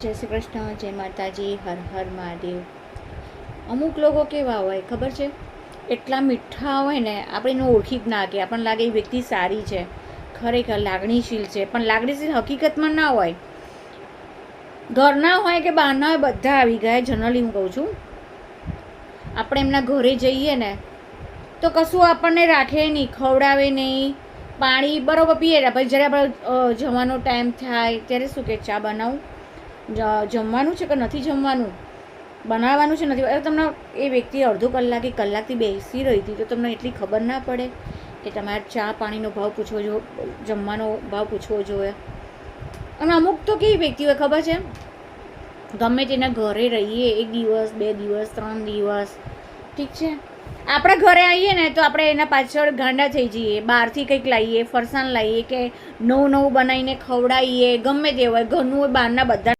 જય શ્રી કૃષ્ણ, જય માતાજી, હર હર મહાદેવ. અમુક લોકો કેવા હોય ખબર છે, એટલા મીઠા હોય ને આપણે એને ઓળખી જ ના કે આપણને લાગે એ વ્યક્તિ સારી છે, ખરેખર લાગણીશીલ છે, પણ લાગણીશીલ હકીકતમાં ના હોય. ઘરના હોય કે બહારના હોય બધા આવી ગયા. જનરલી હું કહું છું, આપણે એમના ઘરે જઈએ ને તો કશું આપણને રાખે નહીં, ખવડાવે નહીં, પાણી બરાબર પીએ ને. પછી જ્યારે આપણે જવાનો ટાઈમ થાય ત્યારે શું કે ચા બનાવું, જમવાનું છે કે નથી જમવાનું, બનાવવાનું છે નથી. તમને એ વ્યક્તિ અડધો કલાક કે કલાકથી બેસી રહી હતી તો તમને એટલી ખબર ના પડે કે તમારે ચા પાણીનો ભાવ પૂછવો જોઈએ, જમવાનો ભાવ પૂછવો જોઈએ. અને અમુક તો કેવી વ્યક્તિ હોય ખબર છે, ગમે તેના ઘરે રહીએ 1 દિવસ 2 દિવસ 3 દિવસ, ઠીક છે, આપણા ઘરે આવીએ ને તો આપણે એના પાછળ ગાંડા થઈ જઈએ. બહારથી કંઈક લાવીએ, ફરસાણ લાવીએ કે નવું બનાવીને ખવડાવીએ, ગમે તે હોય, ઘરનું હોય બહારના બધા